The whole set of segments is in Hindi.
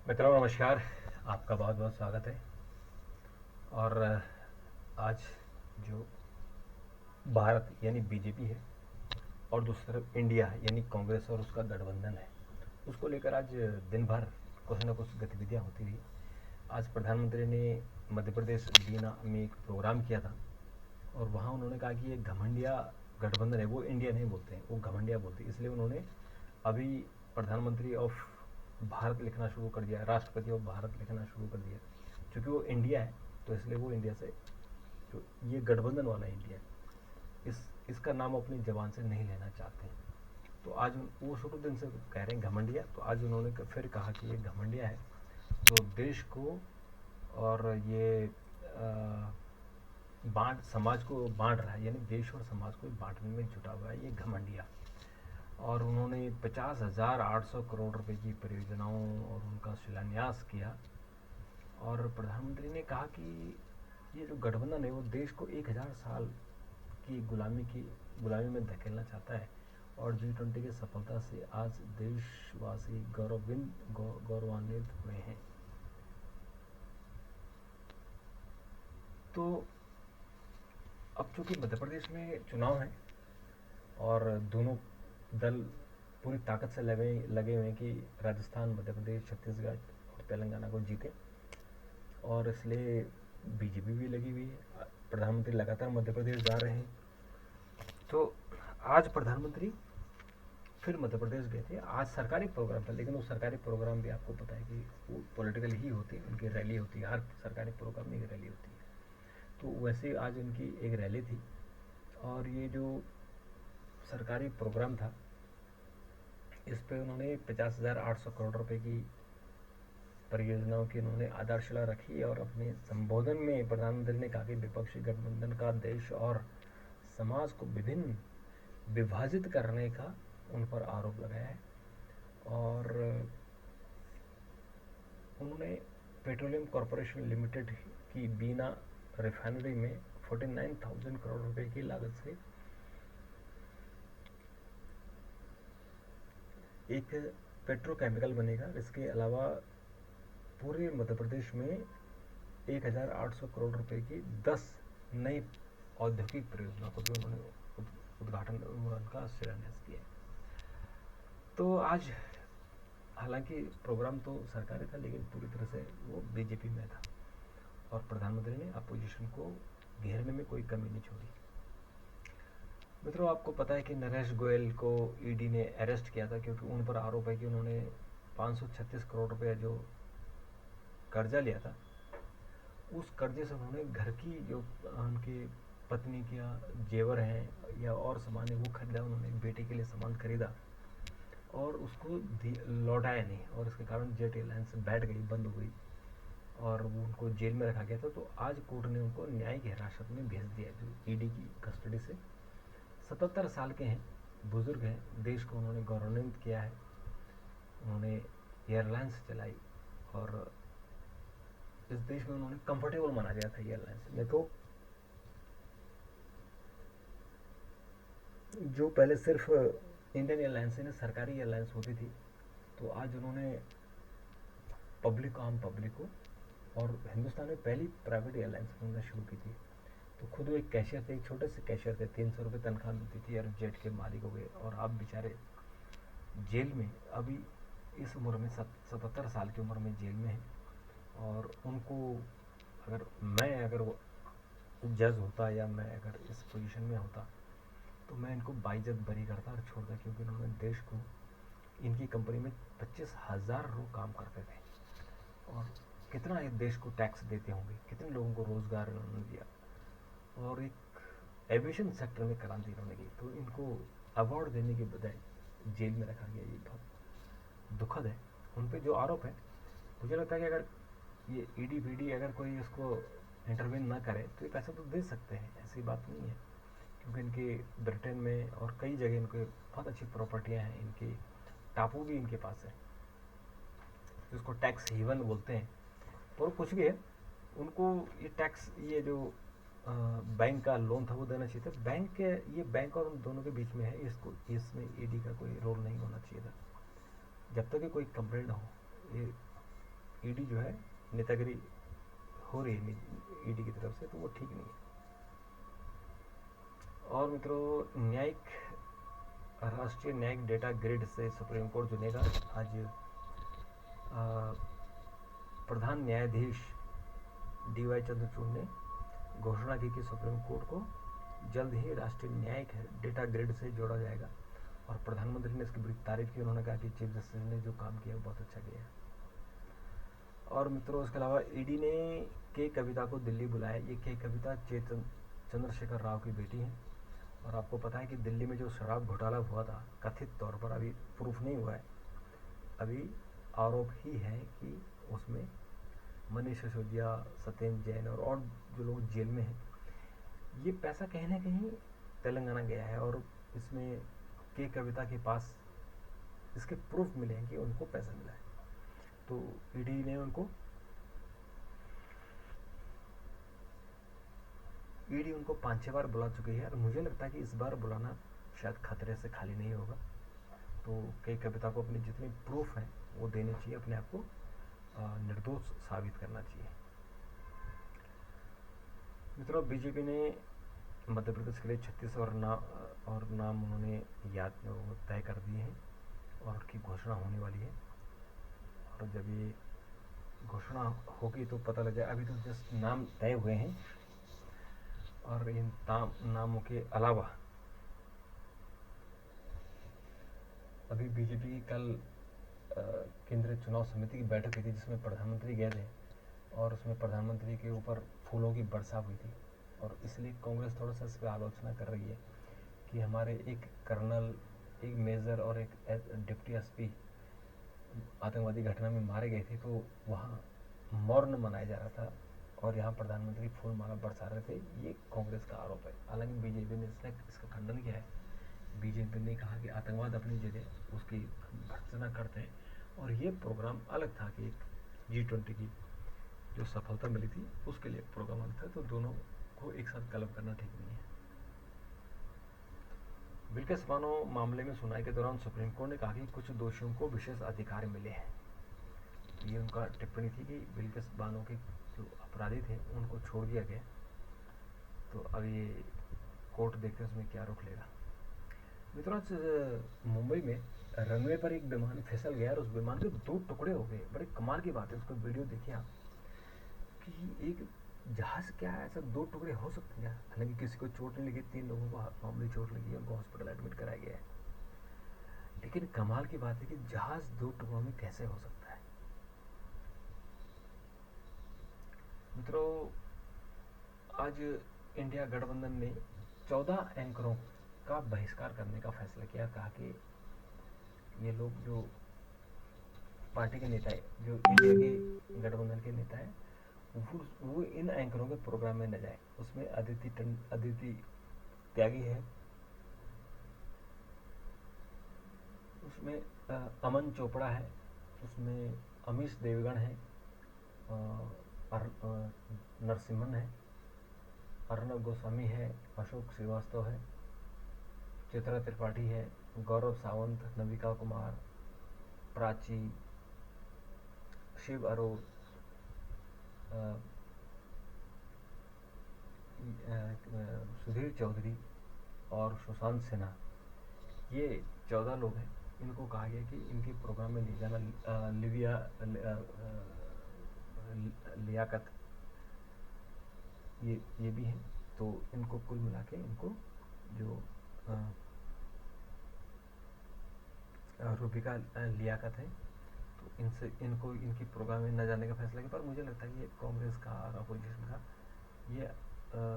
मित्रों नमस्कार। आपका बहुत बहुत स्वागत है। और आज जो भारत यानी बीजेपी है और दूसरी तरफ इंडिया यानी कांग्रेस और उसका गठबंधन है, उसको लेकर आज दिन भर कुछ न कुछ गतिविधियां होती रही। आज प्रधानमंत्री ने मध्य प्रदेश बीना में एक प्रोग्राम किया था और वहाँ उन्होंने कहा कि ये घमंडिया गठबंधन है। वो इंडिया नहीं बोलते हैं, वो घमंडिया बोलते हैं। इसलिए उन्होंने अभी प्रधानमंत्री ऑफ भारत लिखना शुरू कर दिया, राष्ट्रपति ऑफ भारत लिखना शुरू कर दिया। क्योंकि वो इंडिया है तो इसलिए वो इंडिया से, जो ये गठबंधन वाला इंडिया है, इसका नाम अपनी जबान से नहीं लेना चाहते हैं। तो आज वो शुरू दिन से कह रहे हैं घमंडिया, तो आज उन्होंने फिर कहा कि ये घमंडिया है जो देश को और ये बांट समाज को बांट रहा है, यानी देश और समाज को बांटने में जुटा हुआ है ये घमंडिया। और उन्होंने 50,800 करोड़ रुपए की परियोजनाओं और उनका शिलान्यास किया। और प्रधानमंत्री ने कहा कि ये जो गठबंधन है वो देश को 1,000 साल की गुलामी में धकेलना चाहता है। और G20 की सफलता से आज देशवासी गौरवान्वित हुए हैं। तो अब चूंकि मध्य प्रदेश में चुनाव है और दोनों दल पूरी ताकत से लगे हुए हैं कि राजस्थान, मध्य प्रदेश, छत्तीसगढ़ और तेलंगाना को जीते, और इसलिए बीजेपी भी लगी हुई है। प्रधानमंत्री लगातार मध्य प्रदेश जा रहे हैं। तो आज प्रधानमंत्री फिर मध्य प्रदेश गए थे। आज सरकारी प्रोग्राम था, लेकिन वो सरकारी प्रोग्राम भी आपको पता है कि वो पॉलिटिकल ही होती है, उनकी रैली होती है। हर सरकारी प्रोग्राम में एक रैली होती है। तो वैसे आज उनकी एक रैली थी और ये जो सरकारी प्रोग्राम था इस पे उन्होंने 50,800 करोड़ रुपए की परियोजनाओं की उन्होंने आधारशिला रखी। और अपने संबोधन में प्रधानमंत्री ने कहा कि विपक्षी गठबंधन का देश और समाज को विभिन्न विभाजित करने का उन पर आरोप लगाया है। और उन्होंने पेट्रोलियम कॉरपोरेशन लिमिटेड की बीना रिफाइनरी में 49,000 करोड़ रुपए की लागत से एक पेट्रोकेमिकल बनेगा। इसके अलावा पूरे मध्य प्रदेश में 1,800 करोड़ रुपए की 10 नई औद्योगिक परियोजना को भी उन्होंने उद्घाटन, उनका शिलान्यास किया। तो आज हालांकि प्रोग्राम तो सरकारी था, लेकिन पूरी तरह से वो बीजेपी में था और प्रधानमंत्री ने अपोजिशन को घेरने में कोई कमी नहीं छोड़ी। मित्रों, आपको पता है कि नरेश गोयल को ईडी ने अरेस्ट किया था क्योंकि उन पर आरोप है कि उन्होंने 536 करोड़ रुपए जो कर्जा लिया था, उस कर्जे से उन्होंने घर की जो उनकी पत्नी के जेवर हैं या और सामान है वो खरीदा। उन्होंने बेटे के लिए सामान खरीदा और उसको लौटाया नहीं, और इसके कारण जेट एयरलाइंस बैठ गई, बंद हो गई और वो उनको जेल में रखा गया था। तो आज कोर्ट ने उनको न्यायिक हिरासत में भेज दिया, जो ईडी की कस्टडी से। 77 साल के हैं, बुजुर्ग हैं, देश को उन्होंने गौरवान्वित किया है। उन्होंने एयरलाइंस चलाई और इस देश में उन्होंने कंफर्टेबल बना दिया था एयरलाइंस में। तो जो पहले सिर्फ इंडियन एयरलाइंस ने सरकारी एयरलाइंस होती थी, तो आज उन्होंने आम पब्लिक को, और हिंदुस्तान में पहली प्राइवेट एयरलाइंस उन्होंने शुरू की थी। तो खुद वो एक कैशियर थे, एक छोटे से कैशियर थे, 300 रुपये तनख्वाह मिलती थी, और जेट के मालिक हो गए और आप बेचारे जेल में, अभी इस उम्र में 77 साल की उम्र में जेल में हैं। और उनको अगर वो जज होता या मैं अगर इस पोजीशन में होता तो मैं इनको बाइज्जत बरी करता और छोड़ता, क्योंकि उन्होंने देश को, इनकी कंपनी में 25,000 लोग काम करते थे और कितना इस देश को टैक्स देते होंगे, कितने लोगों को रोज़गार उन्होंने दिया और एक एविएशन सेक्टर में क्रांति उन्होंने की। तो इनको अवार्ड देने के बजाय जेल में रखा गया, ये बहुत दुखद है। उन पर जो आरोप है, मुझे लगता है कि अगर ये ईडी वीडी अगर कोई इसको इंटरवेन ना करे तो ये पैसा तो दे सकते हैं, ऐसी बात नहीं है। क्योंकि इनके ब्रिटेन में और कई जगह इनके बहुत अच्छी प्रॉपर्टियां हैं, इनके टापू भी इनके पास है, जिसको टैक्स हेवन बोलते हैं। और कुछ भी है, उनको ये टैक्स, ये जो बैंक का लोन था वो देना चाहिए था। ये बैंक और उन दोनों के बीच में है, इसको इसमें ईडी का कोई रोल नहीं होना चाहिए था। जब तक कि कोई कंप्लेंट ना हो, ये ईडी जो है नेतागिरी हो रही है ईडी की तरफ से, तो वो ठीक नहीं है। और मित्रों, राष्ट्रीय न्यायिक डेटा ग्रिड से सुप्रीम कोर्ट जुड़ेगा। आज प्रधान न्यायाधीश DY चंद्रचूड़ ने घोषणा की कि सुप्रीम कोर्ट को जल्द ही राष्ट्रीय न्यायिक डेटा ग्रिड से जोड़ा जाएगा। और प्रधानमंत्री ने इसकी बड़ी तारीफ की। उन्होंने कहा कि चीफ जस्टिस ने जो काम किया वो बहुत अच्छा किया। और मित्रों, इसके अलावा ईडी ने के कविता को दिल्ली बुलाया। ये के कविता चंद्रशेखर राव की बेटी है। और आपको पता है कि दिल्ली में जो शराब घोटाला हुआ था, कथित तौर पर, अभी प्रूफ नहीं हुआ है, अभी आरोप ही है कि उसमें मनीष सिसोदिया, सत्येंद्र जैन और जो लोग जेल में हैं, ये पैसा कहीं ना कहीं तेलंगाना गया है। और इसमें के कविता के पास इसके प्रूफ मिले हैं कि उनको पैसा मिला है। तो ईडी ने उनको 5-6 बार बुला चुकी है। और मुझे लगता है कि इस बार बुलाना शायद खतरे से खाली नहीं होगा। तो कई कविता को अपनी जितनी प्रूफ है वो देने चाहिए, अपने आप को निर्दोष साबित करना चाहिए। मित्रों, बीजेपी ने मध्य प्रदेश के लिए 36 और नाम उन्होंने तय कर दिए हैं और उनकी घोषणा होने वाली है। और जब ये घोषणा होगी तो पता लग जाए। अभी तो जस्ट नाम तय हुए हैं। और इन नामों के अलावा अभी बीजेपी की कल केंद्रीय चुनाव समिति की बैठक हुई थी, जिसमें प्रधानमंत्री गए थे। और उसमें प्रधानमंत्री के ऊपर फूलों की बरसात हुई थी। और इसलिए कांग्रेस थोड़ा सा इस पर आलोचना कर रही है कि हमारे एक कर्नल, एक मेजर और एक डिप्टी एसपी आतंकवादी घटना में मारे गए थे, तो वहाँ मौन मनाया जा रहा था और यहाँ प्रधानमंत्री फूल माला बरसा रहे थे। ये कांग्रेस का आरोप है। हालांकि बीजेपी ने इसका खंडन किया है। बीजेपी ने कहा कि आतंकवाद अपनी जगह, उसकी भर्त्सना करते हैं। और ये प्रोग्राम अलग था कि एक G20 की जो सफलता मिली थी उसके लिए प्रोग्राम अलग था। तो दोनों को एक साथ क्लब करना ठीक नहीं है। बिल्किस बानो मामले में सुनवाई के दौरान सुप्रीम कोर्ट ने कहा कि कुछ दोषियों को विशेष अधिकार मिले हैं। ये उनका टिप्पणी थी कि बिल्किस बानो के जो अपराधी थे उनको छोड़ दिया गया। तो अब ये कोर्ट देखते हैं उसमें क्या रुख लेगा। मित्रों, आज मुंबई में रनवे पर एक विमान फिसल गया और उस विमान के 2 टुकड़े हो गए। बड़े कमाल की बात है। उसका वीडियो देखिए आप कि एक जहाज क्या है, ऐसा 2 टुकड़े हो सकते हैं। हालांकि किसी को चोट नहीं लगी, 3 लोगों को मामूली चोट लगी है, उनको हॉस्पिटल एडमिट कराया गया है। लेकिन कमाल की बात है कि जहाज 2 टुकड़ों में कैसे हो सकता है। मित्रों, आज इंडिया गठबंधन ने 14 एंकरों का बहिष्कार करने का फैसला किया। कहा कि ये लोग जो पार्टी के नेता है, जो इंडिया के गठबंधन के नेता है, वो इन एंकरों के प्रोग्राम में न जाए। उसमें अदिति त्यागी है, उसमें अमन चोपड़ा है, उसमें अमीश देवगन है, नरसिम्हन है, अर्नब गोस्वामी है, अशोक श्रीवास्तव है, चित्रा त्रिपाठी है, गौरव सावंत, नविका कुमार, प्राची, शिव अरोड़, सुधीर चौधरी और सुशांत सिन्हा, ये 14 लोग हैं। इनको कहा गया कि इनके प्रोग्राम में ले जाना। लियाकत ये भी हैं। तो इनको कुल मिला के इनको जो रूबिका लियाकत है, तो इनकी प्रोग्राम में न जाने का फैसला किया। पर मुझे लगता है ये कांग्रेस का और अपोजिशन का ये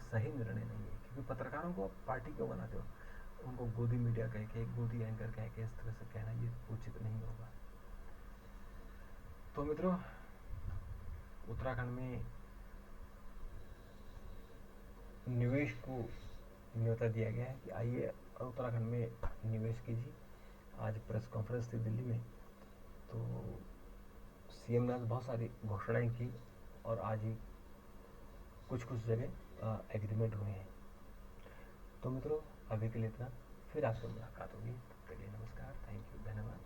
सही निर्णय नहीं है। क्योंकि पत्रकारों को पार्टी क्यों बनाते हो? उनको गोदी मीडिया कह के, गोदी एंकर कह के इस तरह से कहना ये उचित नहीं होगा। तो मित्रों, उत्तराखंड में निवेश को न्योता दिया गया है कि आइए उत्तराखंड में निवेश कीजिए। आज प्रेस कॉन्फ्रेंस थी दिल्ली में, तो सीएम ने बहुत सारी घोषणाएं की और आज ही कुछ जगह एग्रीमेंट हुए हैं। तो मित्रों, अभी के लिए इतना। फिर आपसे मुलाकात होगी। तब तक के लिए नमस्कार, थैंक यू, धन्यवाद।